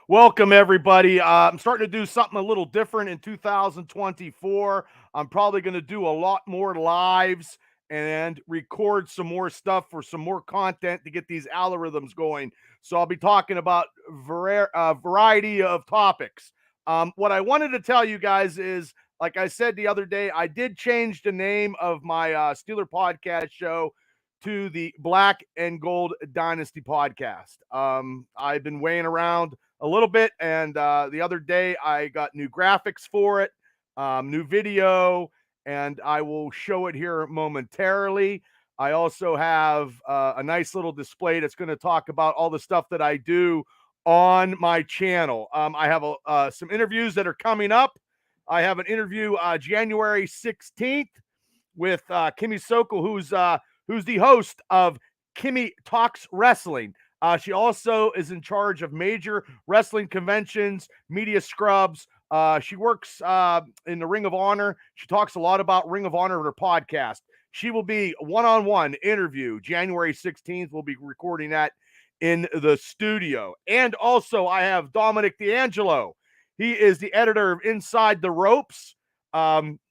Welcome, everybody. I'm starting to do something a little different in 2024. I'm probably going to do a lot more lives and record some more stuff for some more content to get these algorithms going. So I'll be talking about variety of topics. What I wanted to tell you guys is, like I said the other day, I did change the name of my Steeler podcast show to the Black and Gold Dynasty podcast. I've been weighing around a little bit. And the other day, I got new graphics for it, new video, and I will show it here momentarily. I also have a nice little display that's going to talk about all the stuff that I do on my channel. I have some interviews that are coming up. I have an interview January 16th with Kimmy Sokol, who's the host of Kimmy Talks Wrestling. She also is in charge of major wrestling conventions, media scrubs. She works in the Ring of Honor. She talks a lot about Ring of Honor in her podcast. She will be one-on-one interview January 16th. We'll be recording that in the studio. And also, I have Dominic D'Angelo. He is the editor of Inside the Ropes.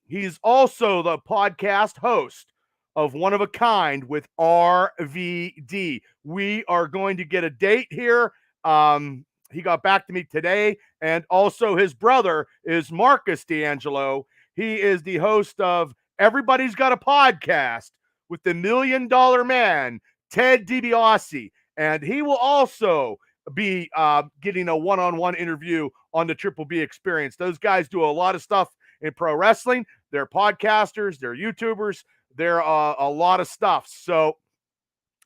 He's also the podcast host of One of a Kind with RVD. We are going to get a date here. He got back to me today, and also his brother is Marcus D'Angelo. He is the host of Everybody's Got a Podcast with the $1 Million Man, Ted DiBiase, and he will also be getting a one-on-one interview on the Triple B Experience. Those guys do a lot of stuff in pro wrestling. They're podcasters, they're YouTubers, they're a lot of stuff. So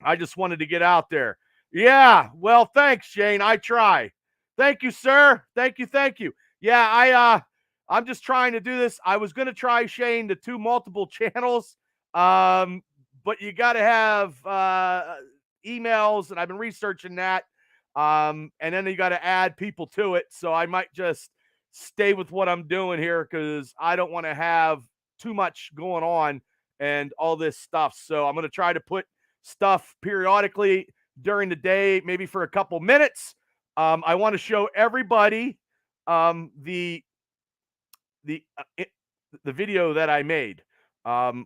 I just wanted to get out there. Yeah, well, thanks, Shane. I try. Thank you, sir. Thank you. Yeah, I'm just trying to do this. I was going to try, Shane, the two multiple channels, but you got to have emails, and I've been researching that. And then you got to add people to it. So I might just stay with what I'm doing here because I don't want to have too much going on and all this stuff. So I'm going to try to put stuff periodically during the day, maybe for a couple minutes. I want to show everybody the video that I made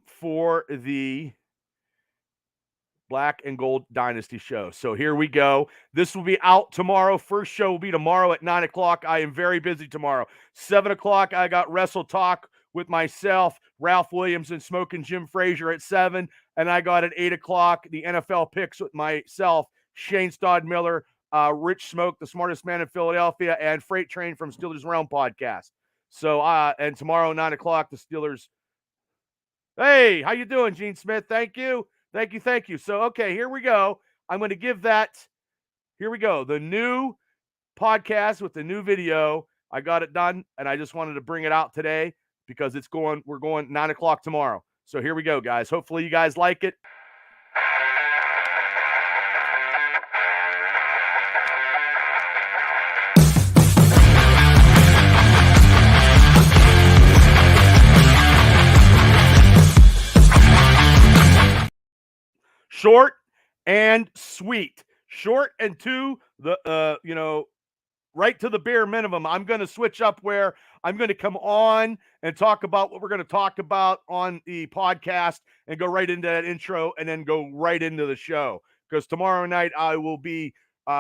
for the Black and Gold Dynasty show. So here we go. This will be out tomorrow. First show will be tomorrow at 9 o'clock. I am very busy tomorrow. 7 o'clock, I got Wrestle Talk with myself, Ralph Williams, and Smoking Jim Frazier at 7. And I got at 8 o'clock the NFL picks with myself, Shane Stodmiller, Rich Smoke, the smartest man in Philadelphia, and Freight Train from Steelers Realm podcast. So, and tomorrow, 9 o'clock, the Steelers. Hey, how you doing, Gene Smith? Thank you. Thank you. So, okay, here we go. I'm going to give that. Here we go. The new podcast with the new video. I got it done, and I just wanted to bring it out today because we're going 9 o'clock tomorrow. So here we go, guys. Hopefully you guys like it. Short and sweet. Short and to the right to the bare minimum. I'm going to switch up where I'm going to come on and talk about what we're going to talk about on the podcast and go right into that intro and then go right into the show. Because tomorrow night I will be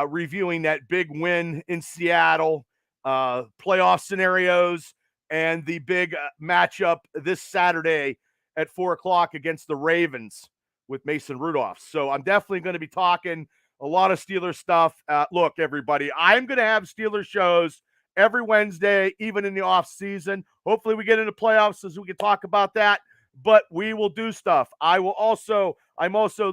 reviewing that big win in Seattle, playoff scenarios, and the big matchup this Saturday at 4 o'clock against the Ravens with Mason Rudolph. So I'm definitely going to be talking a lot of Steelers stuff. Look, everybody, I'm going to have Steelers shows every Wednesday, even in the off season. Hopefully we get into playoffs so we can talk about that, but we will do stuff. I'm also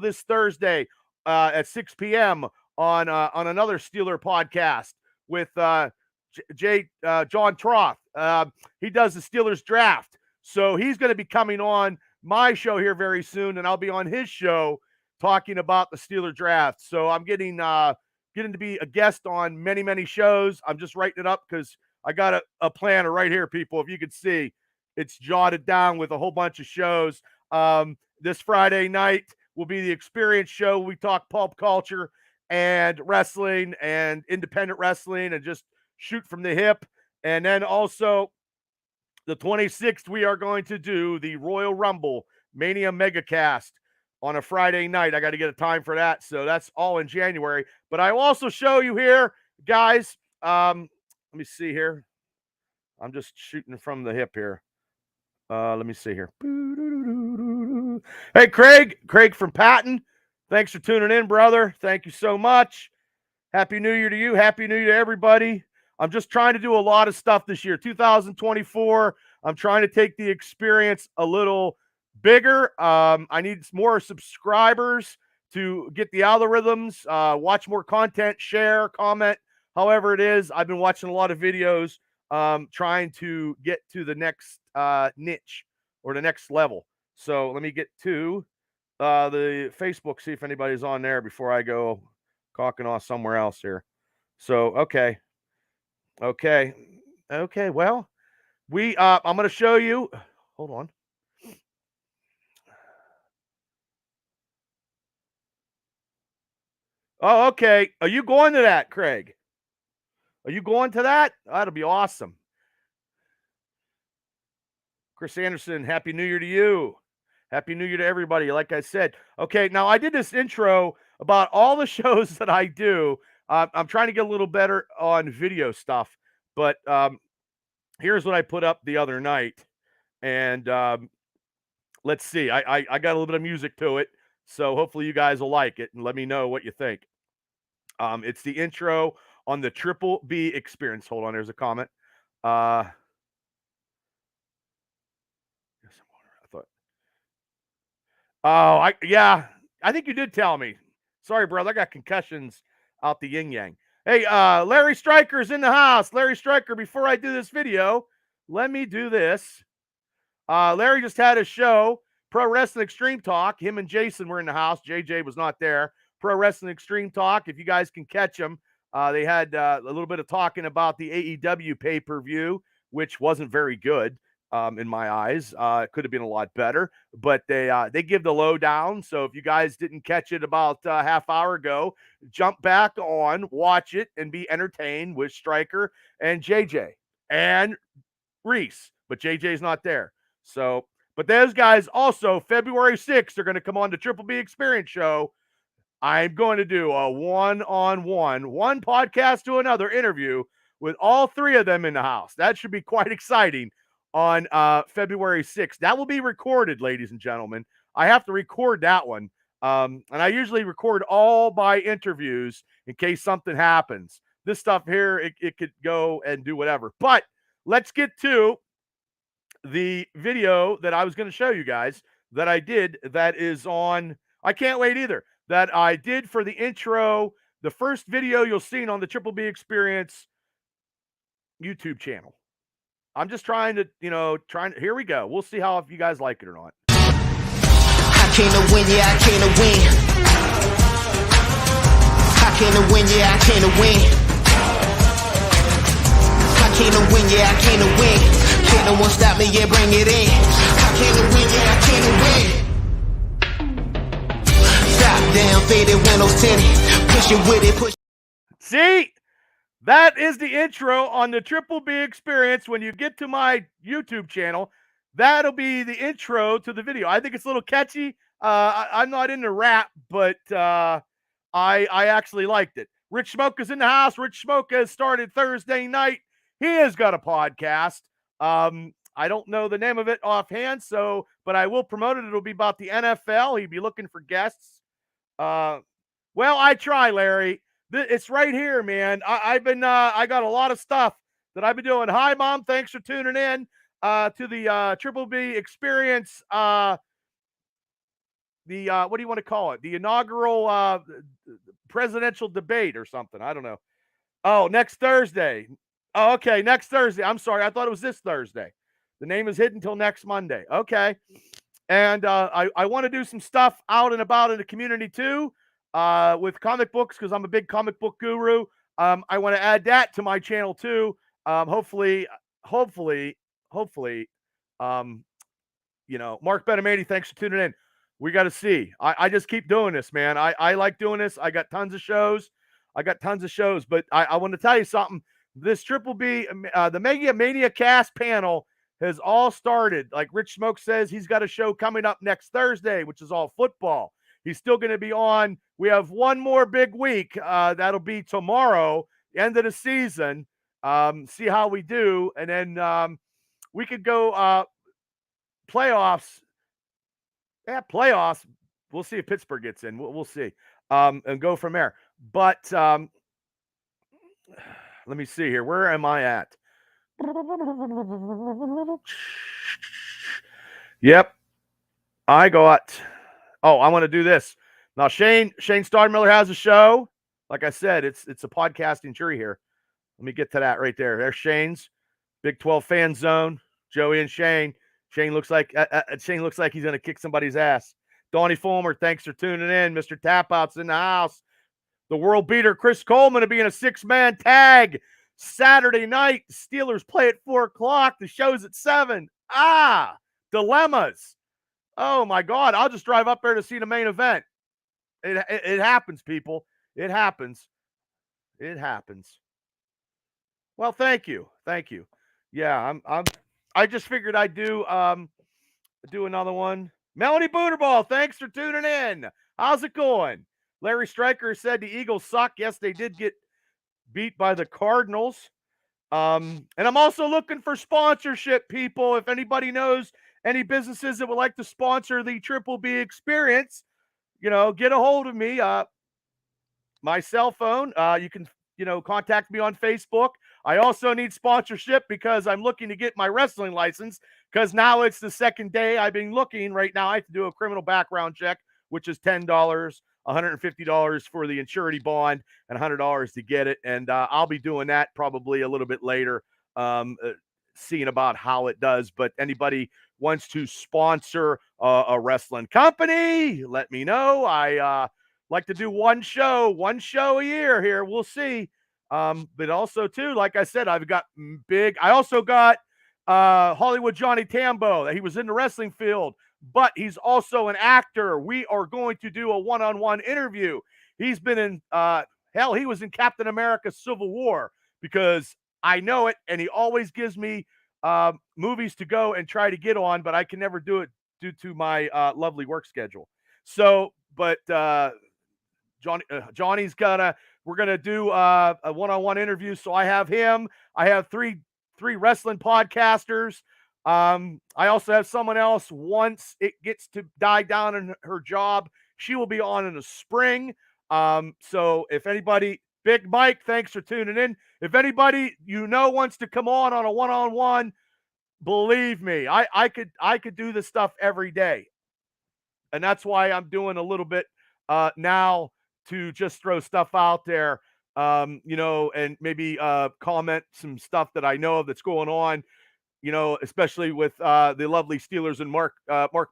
this Thursday at 6 p.m. on another Steeler podcast with John Troth. He does the Steelers draft. So he's going to be coming on my show here very soon, and I'll be on his show talking about the Steeler draft. So I'm getting to be a guest on many, many shows. I'm just writing it up because I got a planner right here, people. If you could see, it's jotted down with a whole bunch of shows. This Friday night will be the Experience show. We talk pulp culture and wrestling and independent wrestling and just shoot from the hip. And then also the 26th, we are going to do the Royal Rumble Mania Megacast on a Friday night. I got to get a time for that. So that's all in January. But I will also show you here, guys. Let me see here. I'm just shooting from the hip here. Let me see here. Hey, Craig from Patton. Thanks for tuning in, brother. Thank you so much. Happy New Year to you. Happy New Year to everybody. I'm just trying to do a lot of stuff this year. 2024, I'm trying to take the experience a little bigger. I need more subscribers to get the algorithms, watch more content, share, comment, however it is. I've been watching a lot of videos, trying to get to the next niche or the next level. So let me get to the Facebook, see if anybody's on there before I go cocking off somewhere else here. So, okay. Well, I'm going to show you. Hold on. Oh, okay. Are you going to that, Craig? Are you going to that? That'll be awesome. Chris Anderson, Happy New Year to you. Happy New Year to everybody. Like I said, okay, now I did this intro about all the shows that I do. I'm trying to get a little better on video stuff, but here's what I put up the other night. And let's see, I got a little bit of music to it. So hopefully you guys will like it and let me know what you think. It's the intro on the Triple B Experience. Hold on, there's a comment. I thought. Oh, I think you did tell me. Sorry, brother. I got concussions out the yin yang. Hey, Larry Stryker's in the house. Larry Stryker, before I do this video, let me do this. Larry just had a show, Pro Wrestling Extreme Talk. Him and Jason were in the house. JJ was not there. Pro Wrestling Extreme Talk. If you guys can catch them, they had a little bit of talking about the AEW pay-per-view, which wasn't very good in my eyes. It could have been a lot better, but they give the lowdown. So if you guys didn't catch it about a half hour ago, jump back on, watch it, and be entertained with Stryker and JJ and Reese. But JJ's not there. So, but those guys also, February 6th, they're going to come on the Triple B Experience show. I'm going to do a one-on-one, one podcast to another interview with all three of them in the house. That should be quite exciting on February 6th. That will be recorded, ladies and gentlemen. I have to record that one. And I usually record all my interviews in case something happens. This stuff here, it could go and do whatever. But let's get to the video that I was going to show you guys that I did that is on, I can't wait either, that I did for the intro, the first video you'll see on the Triple B Experience YouTube channel. I'm just trying to, here we go. We'll see if you guys like it or not. I came to win, yeah, I came to win. I came to win, yeah, I came to win. I came to win, yeah, I came to win. Can't no one stop me, yeah, bring it in. I came to win, yeah, I came to win. Stop down, faded windows tinted. Pushing with it, push. See? That is the intro on the Triple B Experience. When you get to my YouTube channel, that'll be the intro to the video. I think it's a little catchy. I'm not into rap, but I actually liked it. Rich Smoke is in the house. Rich Smoke has started Thursday night. He has got a podcast. I don't know the name of it offhand, but I will promote it. It'll be about the NFL. He'd be looking for guests. Well, I try, Larry. It's right here, man. I got a lot of stuff that I've been doing. Hi, Mom. Thanks for tuning in to the Triple B Experience. What do you want to call it? The inaugural presidential debate or something. I don't know. Oh, next Thursday. Oh, okay. Next Thursday. I'm sorry. I thought it was this Thursday. The name is hidden until next Monday. Okay. And I want to do some stuff out and about in the community too. With comic books, because I'm a big comic book guru. I want to add that to my channel too. Hopefully, Mark Benamati, thanks for tuning in. We got to see. I just keep doing this, man. I like doing this. I got tons of shows. But I want to tell you something. this Triple B, the Mega Mania cast panel has all started. Like Rich Smoke says, he's got a show coming up next Thursday, which is all football. He's still going to be on. We have one more big week. That'll be tomorrow, end of the season. See how we do. And then we could go playoffs. Yeah, playoffs. We'll see if Pittsburgh gets in. We'll see. And go from there. But let me see here. Where am I at? Yep. I got. Oh, I want to do this. Now, Shane Stardmiller has a show. Like I said, it's a podcasting jury here. Let me get to that right there. There's Shane's Big 12 fan zone. Joey and Shane. Shane looks like he's gonna kick somebody's ass. Donnie Fulmer, thanks for tuning in. Mr. Tapout's in the house. The world beater Chris Coleman to be in a 6-man tag Saturday night. The Steelers play at 4:00. The show's at 7. Dilemmas. Oh my God! I'll just drive up there to see the main event. It happens, people. It happens. It happens. Well, thank you. Yeah, I just figured I'd do another one. Melanie Booterball, thanks for tuning in. How's it going? Larry Stryker said the Eagles suck. Yes, they did get beat by the Cardinals. And I'm also looking for sponsorship, people. If anybody knows any businesses that would like to sponsor the Triple B experience, get a hold of me. My cell phone, you can, contact me on Facebook. I also need sponsorship because I'm looking to get my wrestling license because now it's the second day I've been looking. Right now, I have to do a criminal background check, which is $10, $150 for the insurance bond, and $100 to get it. And I'll be doing that probably a little bit later, seeing about how it does. But anybody wants to sponsor a wrestling company, let me know. I like to do one show a year here. We'll see. But also too, like I said, I also got Hollywood Johnny Tambo. He was in the wrestling field, but he's also an actor. We are going to do a one-on-one interview. He's been in he was in Captain America Civil War because I know it, and he always gives me movies to go and try to get on, but I can never do it due to my lovely work schedule. So, but Johnny's we're gonna do a one-on-one interview. So I have him. I have three wrestling podcasters. I also have someone else. Once it gets to die down in her job, she will be on in the spring. So if anybody, Big Mike, thanks for tuning in. If anybody wants to come on a one-on-one, believe me, I could do this stuff every day, and that's why I'm doing a little bit now to just throw stuff out there, and maybe comment some stuff that I know that's going on, especially with the lovely Steelers and Mark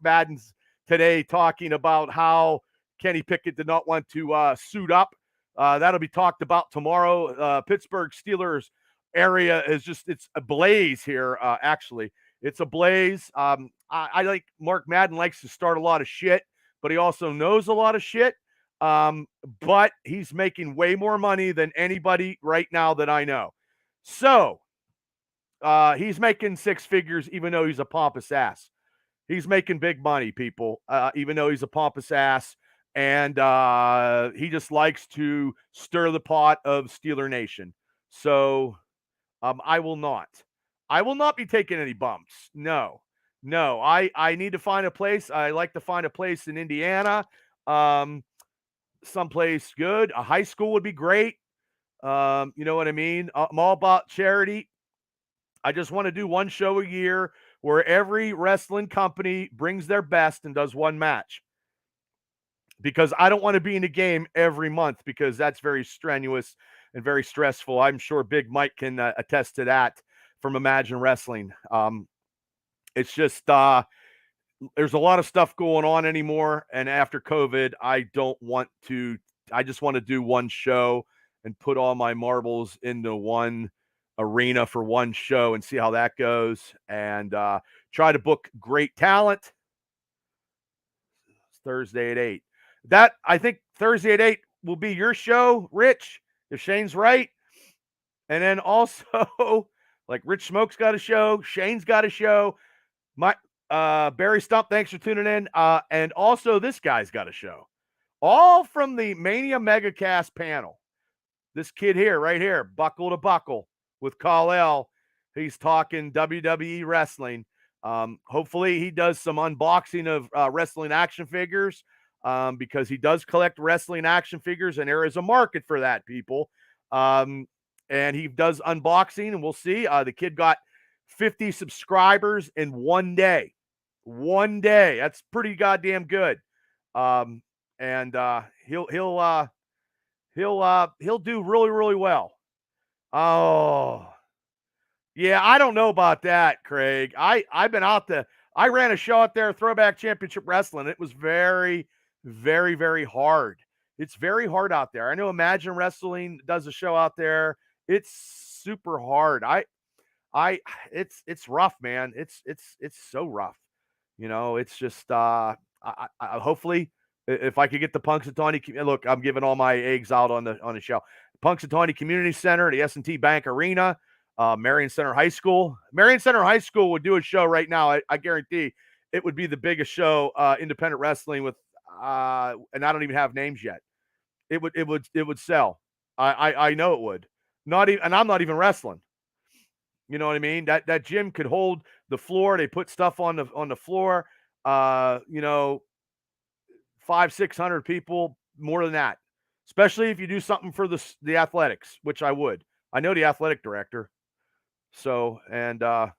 Madden's today talking about how Kenny Pickett did not want to suit up. That'll be talked about tomorrow. Pittsburgh Steelers area is it's a blaze here, actually. It's a blaze. I like Mark Madden likes to start a lot of shit, but he also knows a lot of shit. But he's making way more money than anybody right now that I know. So he's making 6 figures, even though he's a pompous ass. He's making big money, people, even though he's a pompous ass. And he just likes to stir the pot of Steeler Nation. So I will not be taking any bumps. No, I need to find a place. I like to find a place in Indiana. Someplace good. A high school would be great. You know what I mean? I'm all about charity. I just want to do one show a year where every wrestling company brings their best and does one match. Because I don't want to be in a game every month because that's very strenuous and very stressful. I'm sure Big Mike can attest to that from Imagine Wrestling. It's just there's a lot of stuff going on anymore. And after COVID, I just want to do one show and put all my marbles into one arena for one show and see how that goes, and try to book great talent. It's Thursday at 8. I think Thursday at 8 will be your show, Rich, if Shane's right. And then also, like Rich Smoke's got a show, Shane's got a show. My Barry Stump, thanks for tuning in. And also this guy's got a show. All from the Mania Megacast panel. This kid here, right here, Buckle to Buckle with Kal-El. He's talking WWE wrestling. Hopefully he does some unboxing of wrestling action figures because he does collect wrestling action figures, and there is a market for that, people. And he does unboxing, and we'll see. The kid got 50 subscribers in one day. One day. That's pretty goddamn good. And he'll do really, really well. Oh, yeah, I don't know about that, Craig. I've been out there. I ran a show out there, Throwback Championship Wrestling. It was very, very, very hard. It's very hard out there. I know Imagine Wrestling does a show out there. It's super hard. It's rough, man. It's so rough. You know, it's just I hopefully if I could get the Punxsutawney, look, I'm giving all my eggs out on the show. Punxsutawney Community Center, the S&T Bank Arena, Marion Center High School. Marion Center High School would do a show right now. I guarantee it would be the biggest show, independent wrestling with, and I don't even have names yet. It would sell. I know it would. Not even, and I'm not even wrestling. You know what I mean? That gym could hold the floor. They put stuff on the floor. 500-600 people, more than that. Especially if you do something for the athletics, which I would. I know the athletic director. So, and but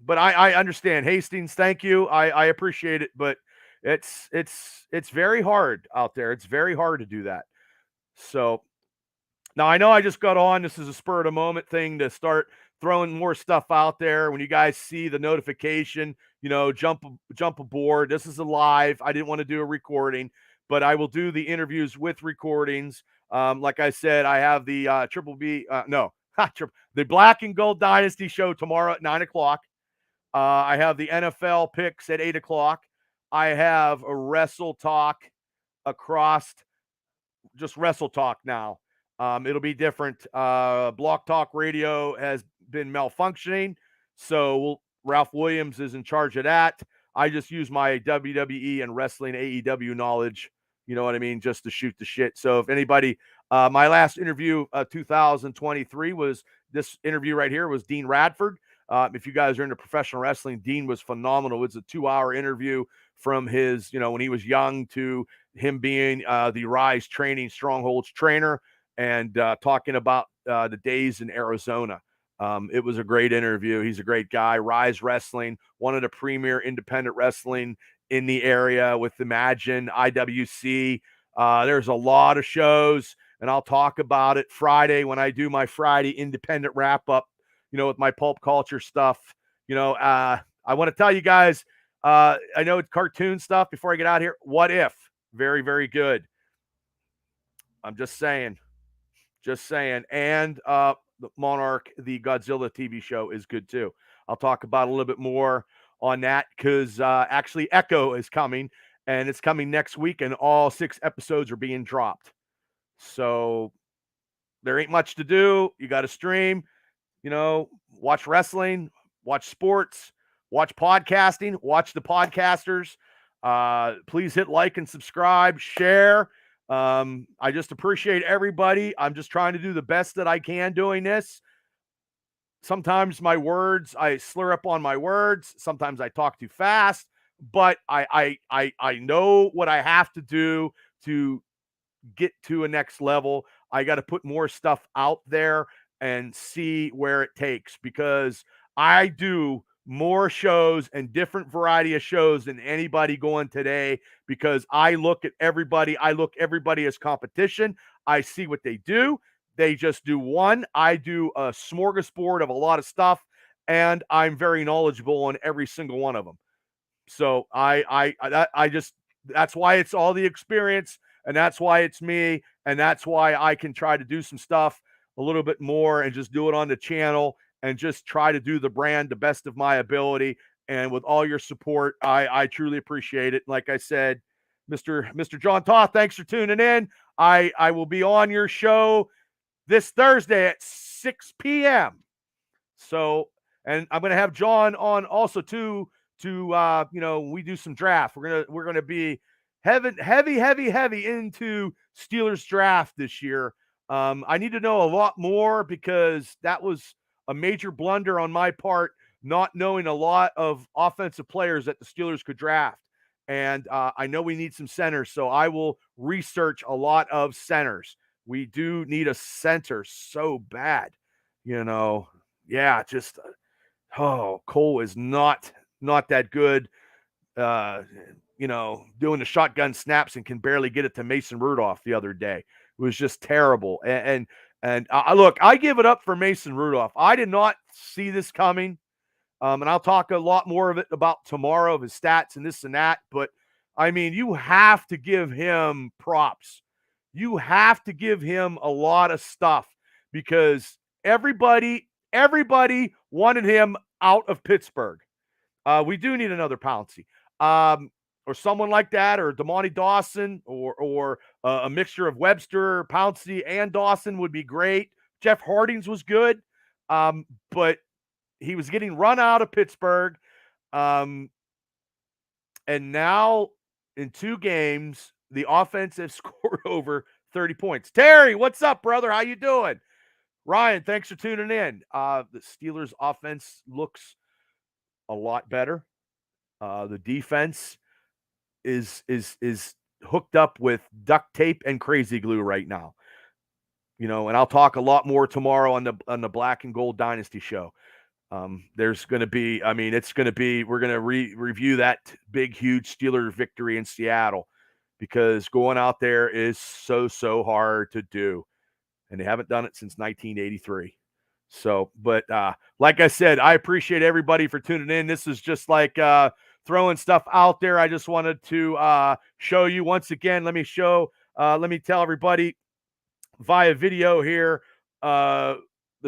I understand. Hastings, thank you. I appreciate it, but it's very hard out there. It's very hard to do that. So now I know I just got on. This is a spur of the moment thing to start throwing more stuff out there. When you guys see the notification, jump aboard. This is a live. I didn't want to do a recording, but I will do the interviews with recordings. Like I said, I have the Triple B. The Black and Gold Dynasty show tomorrow at 9:00. I have the NFL picks at 8:00. I have a Wrestle Talk across, just Wrestle Talk now. It'll be different. Block Talk Radio has been malfunctioning, so Ralph Williams is in charge of that. I just use my WWE and wrestling AEW knowledge, you know what I mean, just to shoot the shit. So if anybody, my last interview 2023 was this interview right here was Dean Radford. If you guys are into professional wrestling, Dean was phenomenal. It's a 2-hour interview from his, when he was young to him being the Rise Training Strongholds trainer, and talking about the days in Arizona. It was a great interview. He's a great guy. Rise Wrestling, one of the premier independent wrestling in the area with Imagine, IWC. There's a lot of shows, and I'll talk about it Friday when I do my Friday independent wrap-up, with my pulp culture stuff. I want to tell you guys, I know it's cartoon stuff before I get out here. What If? Very, very good. I'm just saying. And the Monarch, the Godzilla TV show, is good too. I'll talk about a little bit more on that because actually Echo is coming, and it's coming next week, and all 6 episodes are being dropped. So there ain't much to do. You got to stream, watch wrestling, watch sports, watch podcasting, watch the podcasters. Please hit like and subscribe, share. I just appreciate everybody. I'm just trying to do the best that I can doing this. Sometimes my words, I slur up on my words. Sometimes I talk too fast, but I know what I have to do to get to a next level. I got to put more stuff out there and see where it takes, because I do more shows and different variety of shows than anybody going today, because I look everybody as competition. I see what they do. They just do one. I do a smorgasbord of a lot of stuff, and I'm very knowledgeable on every single one of them. So that's why it's all the experience, and that's why it's me, and that's why I can try to do some stuff a little bit more and just do it on the channel and just try to do the brand the best of my ability. And with all your support, I truly appreciate it. Like I said, Mr. John Toth, thanks for tuning in. I will be on your show this Thursday at 6 p.m. So, and I'm going to have John on also too to we do some draft. We're gonna be heavy into Steelers draft this year. I need to know a lot more because that was a major blunder on my part, not knowing a lot of offensive players that the Steelers could draft. And I know we need some centers, so I will research a lot of centers. We do need a center so bad, Yeah, just Cole is not that good. Doing the shotgun snaps and can barely get it to Mason Rudolph the other day. It was just terrible. And look, I give it up for Mason Rudolph. I did not see this coming. And I'll talk a lot more of it about tomorrow, of his stats and this and that. But I mean, you have to give him props. You have to give him a lot of stuff because everybody wanted him out of Pittsburgh. We do need another Pouncey, or someone like that, or Damani Dawson, or a mixture of Webster, Pouncey, and Dawson would be great. Jeff Hardings was good, but he was getting run out of Pittsburgh, and now in 2 games, the offense has scored over 30 points. Terry, what's up, brother? How you doing? Ryan, thanks for tuning in. The Steelers offense looks a lot better. The defense is hooked up with duct tape and crazy glue right now. And I'll talk a lot more tomorrow on the Black and Gold Dynasty show. There's going to be, we're going to review that big, huge Steelers victory in Seattle because going out there is so hard to do. And they haven't done it since 1983. So, but like I said, I appreciate everybody for tuning in. This is just like throwing stuff out there. I just wanted to show you once again. Let me tell everybody via video here, the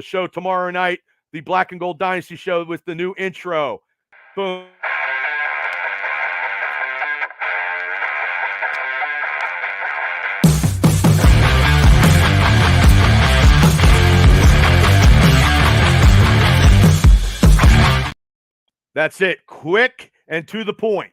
show tomorrow night, the Black and Gold Dynasty show with the new intro. Boom. That's it. Quick and to the point.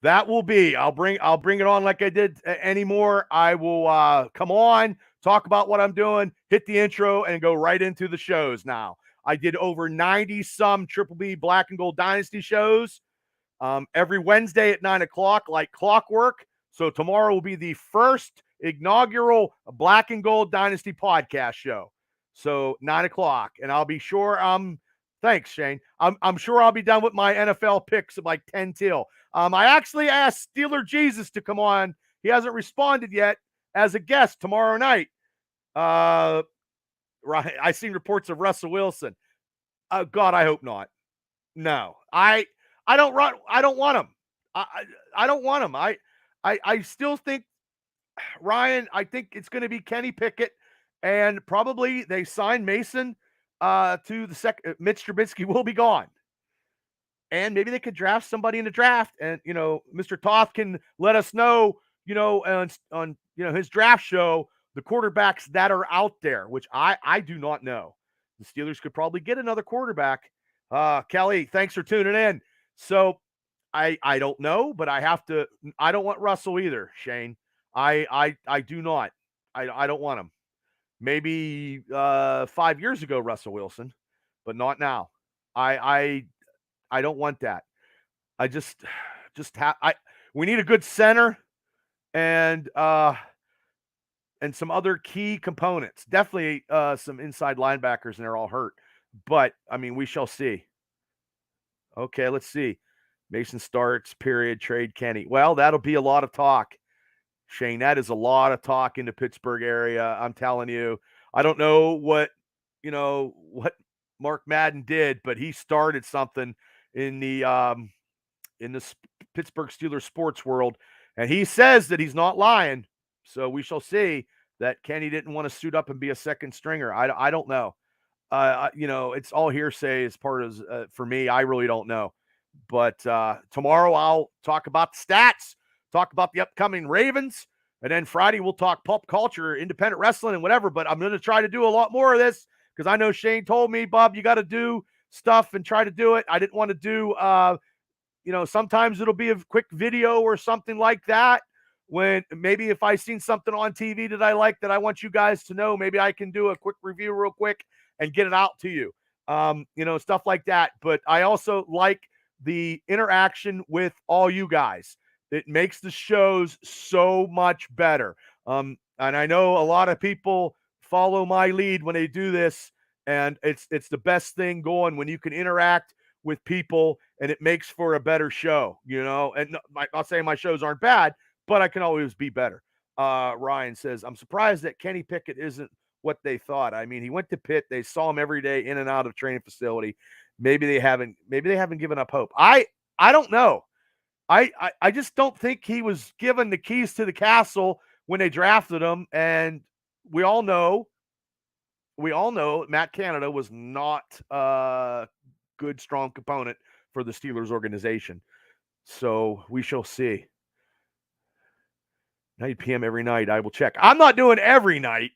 That will be. I'll bring it on like I did anymore. I will come on, talk about what I'm doing, hit the intro, and go right into the shows now. I did over 90 some Triple B Black and Gold Dynasty shows every Wednesday at 9 o'clock, like clockwork. So tomorrow will be the first inaugural Black and Gold Dynasty podcast show. So 9 o'clock, and I'll be sure thanks, Shane. I'm sure I'll be done with my NFL picks at like 10 till. I actually asked Steeler Jesus to come on. He hasn't responded yet as a guest tomorrow night. Right, I seen reports of Russell Wilson. God, I hope not. No, I don't want him. I don't want him. I still think Ryan. I think it's going to be Kenny Pickett, and probably they sign Mason. To the second, Mitch Trubisky will be gone. And maybe they could draft somebody in the draft. And, Mr. Toth can let us know, on his draft show, the quarterbacks that are out there, which I do not know. The Steelers could probably get another quarterback. Kelly, thanks for tuning in. So I don't know, but I don't want Russell either, Shane. I do not. I don't want him. Maybe 5 years ago, Russell Wilson, but not now. I don't want that. I we need a good center and some other key components. Definitely some inside linebackers, and they're all hurt. But I mean, we shall see. Okay, let's see. Mason starts, period, trade Kenny. Well, that'll be a lot of talk. Shane, that is a lot of talk in the Pittsburgh area. I'm telling you, I don't know what Mark Madden did, but he started something in the Pittsburgh Steelers sports world, and he says that he's not lying. So we shall see that Kenny didn't want to suit up and be a second stringer. I don't know. It's all hearsay as part of for me. I really don't know. But tomorrow I'll talk about the stats. Talk about the upcoming Ravens, And then Friday, we'll talk pop culture, independent wrestling, and whatever. But I'm going to try to do a lot more of this because I know Shane told me, Bob, you got to do stuff and try to do it. I didn't want to do, sometimes it'll be a quick video or something like that. When maybe if I seen something on TV that I like that I want you guys to know, maybe I can do a quick review real quick and get it out to you. Stuff like that. But I also like the interaction with all you guys. It makes the shows so much better. And I know a lot of people follow my lead when they do this, and it's the best thing going when you can interact with people and it makes for a better show, and I'm not saying my shows aren't bad, but I can always be better. Ryan says, I'm surprised that Kenny Pickett isn't what they thought. I mean, he went to Pitt. They saw him every day in and out of training facility. Maybe they haven't given up hope. I don't know. I just don't think he was given the keys to the castle when they drafted him. And we all know Matt Canada was not a good, strong component for the Steelers organization. So we shall see. 9 p.m. every night. I will check. I'm not doing every night.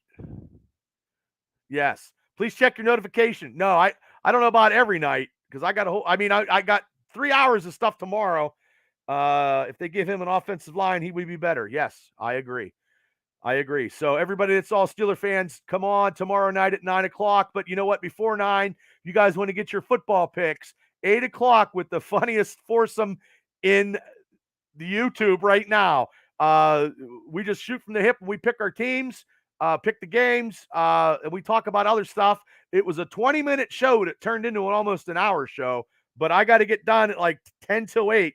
Yes. Please check your notification. No, I don't know about every night because I got I got 3 hours of stuff tomorrow. If they give him an offensive line, he would be better. Yes, I agree. So everybody that's all Steeler fans, come on tomorrow night at 9 o'clock. But you know what? Before 9, you guys want to get your football picks. 8 o'clock with the funniest foursome in the YouTube right now. We just shoot from the hip and we pick our teams, pick the games, and we talk about other stuff. It was a 20-minute show that turned into almost an hour show, but I got to get done at like 10 till 8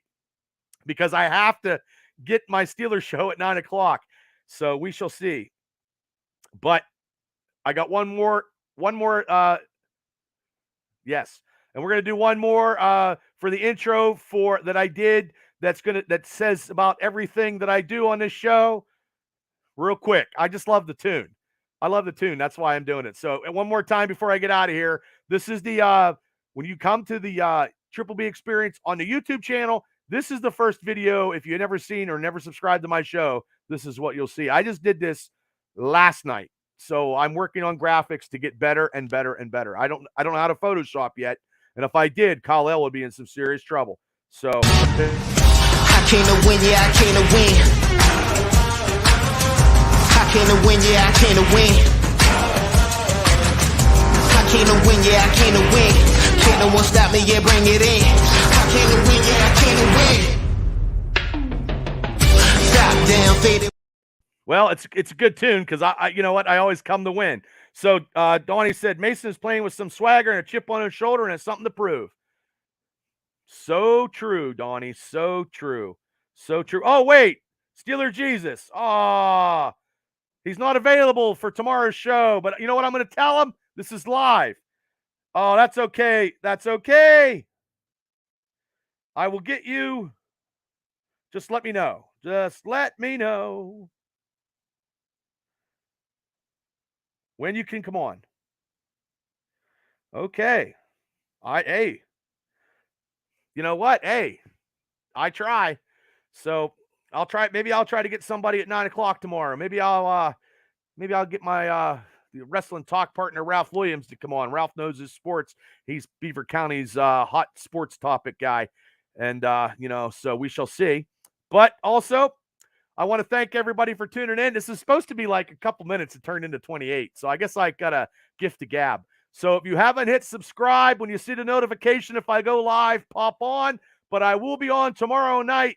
because I have to get my Steelers show at 9 o'clock. So we shall see. But I got one more, yes. And we're going to do one more for the intro that I did that says about everything that I do on this show real quick. I just love the tune. I love the tune. That's why I'm doing it. So one more time before I get out of here, this is the when you come to the Triple B Experience on the YouTube channel, this is the first video. If you've never seen or never subscribed to my show, this is what you'll see. I just did this last night. So I'm working on graphics to get better and better and better. I don't know how to Photoshop yet. And if I did, Kyle L would be in some serious trouble. So I came to win, yeah, I came to win. I came to win, yeah, I came to win. I came to win, yeah, I came to win. Can't no one stop me, yeah, bring it in. I came to win, yeah, I came to win. Stop down, faded. Well, it's a good tune because I you know what, I always come to win. So Donnie said Mason is playing with some swagger and a chip on his shoulder and has something to prove. So true, Donnie. So true. So true. Oh, wait. Steeler Jesus. He's not available for tomorrow's show. But you know what I'm going to tell him? This is live. Oh, that's okay. That's okay. I will get you. Just let me know. Just let me know when you can come on. Okay. Hey. You know what? Hey, I try. So I'll try. Maybe I'll try to get somebody at 9 o'clock tomorrow. Maybe I'll get my wrestling talk partner Ralph Williams to come on. Ralph knows his sports. He's Beaver County's hot sports topic guy, and so we shall see. But also, I want to thank everybody for tuning in. This is supposed to be like a couple minutes. It turned into 28, so I guess I got a gift to gab. So if you haven't hit subscribe, when you see the notification, if I go live, pop on. But I will be on tomorrow night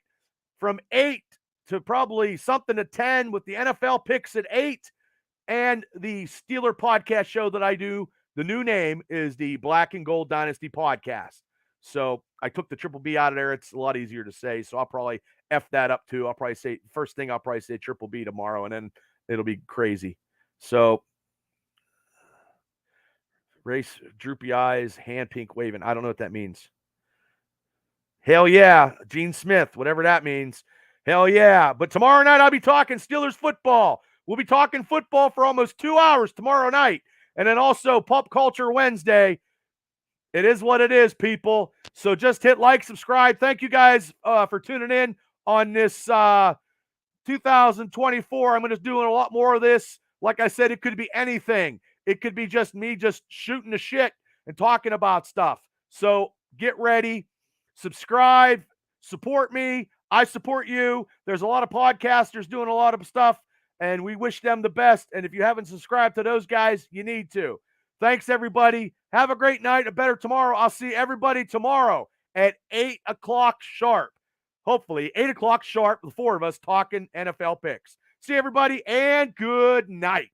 from 8 to probably something to 10 with the NFL picks at 8 and the Steeler podcast show that I do. The new name is the Black and Gold Dynasty podcast. So I took the Triple B out of there. It's a lot easier to say. So I'll probably F that up too. I'll probably say Triple B tomorrow, and then it'll be crazy. So race, droopy eyes, hand pink waving. I don't know what that means. Hell yeah. Gene Smith, whatever that means. Hell yeah. But tomorrow night, I'll be talking Steelers football. We'll be talking football for almost 2 hours tomorrow night. And then also Pop Culture Wednesday. It is what it is, people. So just hit like, subscribe. Thank you guys for tuning in on this 2024, I'm going to do a lot more of this. Like I said, it could be anything. It could be just me just shooting the shit and talking about stuff. So get ready, subscribe, support me. I support you. There's a lot of podcasters doing a lot of stuff, and we wish them the best. And if you haven't subscribed to those guys, you need to. Thanks, everybody. Have a great night, a better tomorrow. I'll see everybody tomorrow at 8 o'clock sharp. Hopefully, 8 o'clock sharp, the four of us talking NFL picks. See everybody, and good night.